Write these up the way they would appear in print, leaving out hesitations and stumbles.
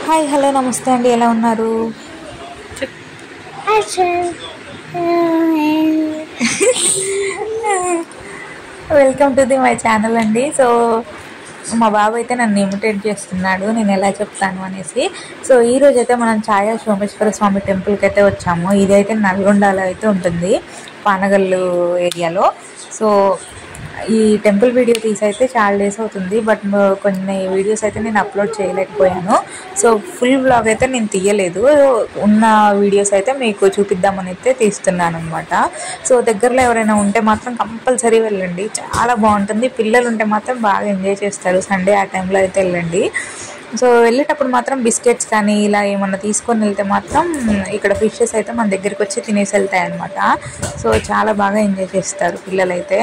Hi hello నమస్తే అండి, ఎలా ఉన్నారు? Welcome to the my channel అండి. సో మా బాబు అయితే నన్ను ఇమిటేట్ చేస్తున్నాడు నేను ఎలా చెప్తాను అనేసి. సో ఈరోజు అయితే మనం ఛాయా సోమేశ్వర స్వామి టెంపుల్కి అయితే వచ్చాము. ఇదైతే నల్గొండలో అయితే ఉంటుంది, పానగల్లు ఏరియాలో. సో ఈ టెంపుల్ వీడియో తీసి అయితే చాలా డేస్ అవుతుంది, బట్ కొన్ని వీడియోస్ అయితే నేను అప్లోడ్ చేయలేకపోయాను. సో ఫుల్ వ్లాగ్ అయితే నేను తీయలేదు, ఉన్న వీడియోస్ అయితే మీకు చూపిద్దామని అయితే తీస్తున్నాను అనమాట. సో దగ్గరలో ఎవరైనా ఉంటే మాత్రం కంపల్సరీ వెళ్ళండి, చాలా బాగుంటుంది. పిల్లలు ఉంటే మాత్రం బాగా ఎంజాయ్ చేస్తారు. సండే ఆ టైంలో అయితే వెళ్ళండి. సో వెళ్ళేటప్పుడు మాత్రం బిస్కెట్స్ కానీ ఇలా ఏమన్నా తీసుకొని వెళ్తే మాత్రం ఇక్కడ ఫిషెస్ అయితే మన దగ్గరికి వచ్చి తినేసి వెళ్తాయి అనమాట. సో చాలా బాగా ఎంజాయ్ చేస్తారు పిల్లలైతే.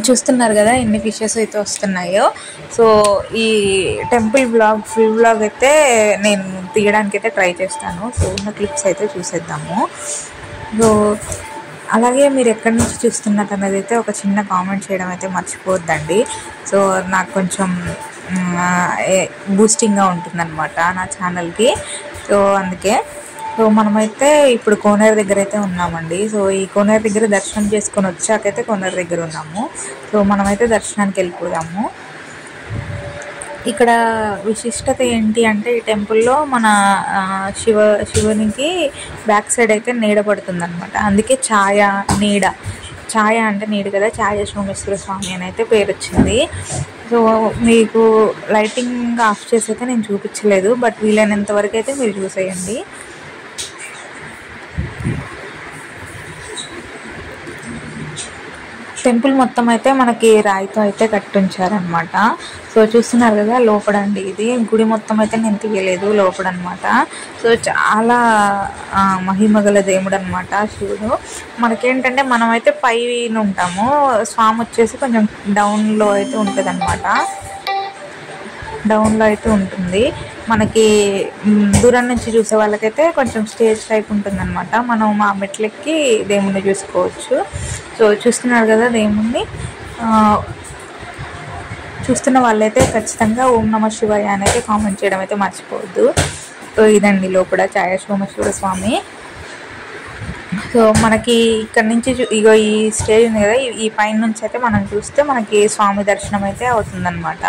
చూస్తున్నారు కదా ఎన్ని ఫిషెస్ అయితే వస్తున్నాయో. సో ఈ టెంపుల్ బ్లాగ్ ఫుల్ బ్లాగ్ అయితే నేను తీయడానికి అయితే ట్రై చేస్తాను. సో ఉన్న క్లిప్స్ అయితే చూసేద్దాము. సో అలాగే మీరు ఎక్కడి నుంచి చూస్తున్నారు అన్నది అయితే ఒక చిన్న కామెంట్ చేయడం అయితే మర్చిపోవద్దండి. సో నాకు కొంచెం బూస్టింగ్గా ఉంటుందన్నమాట నా ఛానల్కి. సో అందుకే సో మనమైతే ఇప్పుడు కోనేరు దగ్గర అయితే ఉన్నామండి. సో ఈ కోనేరు దగ్గర దర్శనం చేసుకొని వచ్చాకైతే కోనేరు దగ్గర ఉన్నాము. సో మనమైతే దర్శనానికి వెళ్ళిపోదాము. ఇక్కడ విశిష్టత ఏంటి అంటే ఈ టెంపుల్లో మన శివునికి బ్యాక్ సైడ్ అయితే నీడ పడుతుంది అనమాట. అందుకే నీడ అంటే నీడ కదా, ఛాయా సోమేశ్వర స్వామి అని అయితే పేరు వచ్చింది. సో మీకు లైటింగ్ ఆఫ్ చేసి అయితే నేను చూపించలేదు, బట్ వీలైనంత వరకు అయితే మీరు చూసేయండి. టెంపుల్ మొత్తం అయితే మనకి రాయితో అయితే కట్టించారనమాట. సో చూస్తున్నారు కదా లోపడండి, ఇది గుడి మొత్తం అయితే నేను తీయలేదు, లోపడనమాట. సో చాలా మహిమగల దేవుడు అనమాట శివుడు. మనకేంటంటే మనమైతే పైన ఉంటాము, స్వామి వచ్చేసి కొంచెం డౌన్లో అయితే ఉంటుంది అనమాట. డౌన్లో అయితే ఉంటుంది. మనకి దూరం నుంచి చూసే వాళ్ళకైతే కొంచెం స్టేజ్ టైప్ ఉంటుంది అనమాట. మనం మా మెట్లెక్కి దేవుణ్ణి చూసుకోవచ్చు. సో చూస్తున్నారు కదా దేవుణ్ణి, చూస్తున్న వాళ్ళైతే ఖచ్చితంగా ఓం నమః శివాయ అని అయితే కామెంట్ చేయడం అయితే మర్చిపోవద్దు. సో ఇదండి లోపల ఛాయా సోమేశ్వర స్వామి. సో మనకి ఇక్కడ నుంచి ఇగో ఈ స్టేజ్ ఉంది కదా, ఈ పైన నుంచి అయితే మనం చూస్తే మనకి స్వామి దర్శనం అయితే అవుతుందన్నమాట.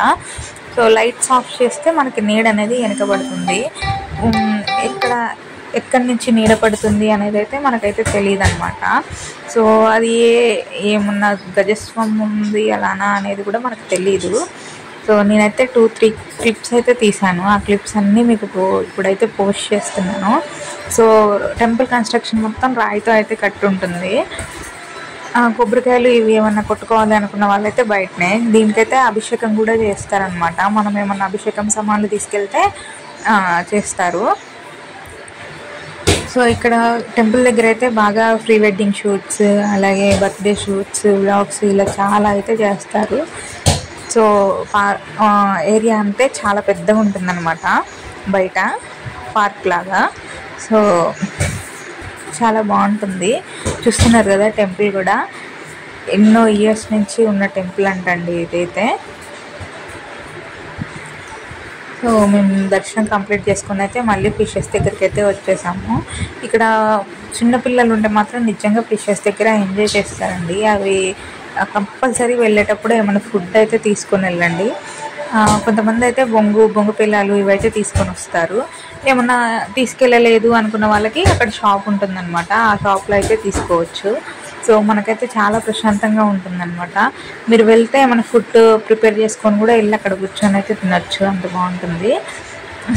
సో లైట్స్ ఆఫ్ చేస్తే మనకి నీడ అనేది వెనకబడుతుంది. ఎక్కడి నుంచి నీడ పడుతుంది అనేది అయితే మనకైతే తెలియదు అనమాట. సో అది ఏమన్నా గజస్వామి ఉంది అలానా అనేది కూడా మనకు తెలీదు. సో నేనైతే 2-3 క్లిప్స్ అయితే తీసాను. ఆ క్లిప్స్ అన్నీ మీకు ఇప్పుడైతే పోస్ట్ చేస్తున్నాను. సో టెంపుల్ కన్స్ట్రక్షన్ మొత్తం రాయితో అయితే కట్టి ఉంటుంది. కొబ్బరికాయలు ఇవి ఏమన్నా కొట్టుకోవాలి అనుకున్న వాళ్ళైతే బయటనే, దీనికైతే అభిషేకం కూడా చేస్తారనమాట. మనం ఏమన్నా అభిషేకం సామాన్లు తీసుకెళ్తే చేస్తారు. సో ఇక్కడ టెంపుల్ దగ్గర అయితే బాగా ప్రీ వెడ్డింగ్ షూట్స్, అలాగే బర్త్డే షూట్స్, వ్లాగ్స్ ఇలా చాలా అయితే చేస్తారు. సో ఏరియా అంటే చాలా పెద్దగా ఉంటుందన్నమాట, బయట పార్క్ లాగా. సో చాలా బాగుంటుంది. చూస్తున్నారు కదా టెంపుల్ కూడా ఎన్నో ఇయర్స్ నుంచి ఉన్న టెంపుల్ అంటండి ఇదైతే. సో మేము దర్శనం కంప్లీట్ చేసుకుని అయితే మళ్ళీ ఫిషెస్ దగ్గరికి అయితే వచ్చేసాము. ఇక్కడ చిన్నపిల్లలు ఉంటే మాత్రం నిజంగా ఫిషెస్ దగ్గర ఎంజాయ్ చేస్తారండి. అవి కంపల్సరీ వెళ్ళేటప్పుడు ఏమైనా ఫుడ్ అయితే తీసుకొని వెళ్ళండి. కొంతమంది అయితే బొంగు పిల్లలు ఇవైతే తీసుకొని వస్తారు. ఏమన్నా తీసుకెళ్ళలేదు అనుకున్న వాళ్ళకి అక్కడ షాప్ ఉంటుందన్నమాట, ఆ షాప్లో అయితే తీసుకోవచ్చు. సో మనకైతే చాలా ప్రశాంతంగా ఉంటుందన్నమాట. మీరు వెళ్తే ఏమైనా ఫుడ్ ప్రిపేర్ చేసుకొని కూడా వెళ్ళి అక్కడ కూర్చొని అయితే తినచ్చు, అంత బాగుంటుంది.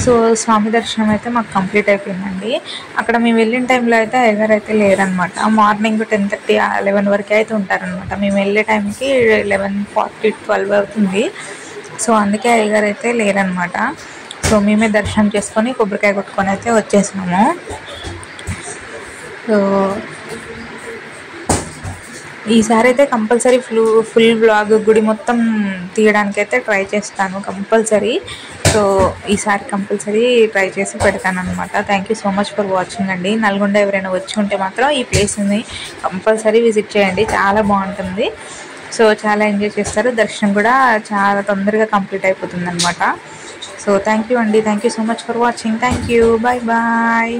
సో స్వామి దర్శనం అయితే మాకు కంప్లీట్ అయిపోయిందండి. అక్కడ మేము వెళ్ళిన టైంలో అయితే అయ్యగారు అయితే లేరనమాట. మార్నింగ్ 10:30-11 వరకు అయితే ఉంటారనమాట. మేము వెళ్ళే టైంకి 11:40-12 అవుతుంది. సో అందుకే అయ్యగారు అయితే లేరనమాట. సో మేమే దర్శనం చేసుకొని కొబ్బరికాయ కొట్టుకొని అయితే వచ్చేసాము. సో ఈసారి అయితే కంపల్సరీ ఫుల్ బ్లాగ్ గుడి మొత్తం తీయడానికి అయితే ట్రై చేస్తాను కంపల్సరీ. సో ఈసారి కంపల్సరీ ట్రై చేసి పెడతాను అనమాట. Thank you so much for watching అండి. నల్గొండ ఎవరైనా వచ్చి ఉంటే మాత్రం ఈ ప్లేస్ని కంపల్సరీ విజిట్ చేయండి, చాలా బాగుంటుంది. సో చాలా ఎంజాయ్ చేస్తారు. దర్శనం కూడా చాలా తొందరగా కంప్లీట్ అయిపోతుంది అనమాట. సో థ్యాంక్ యూ అండి, thank you so much for watching. Thank you, bye bye.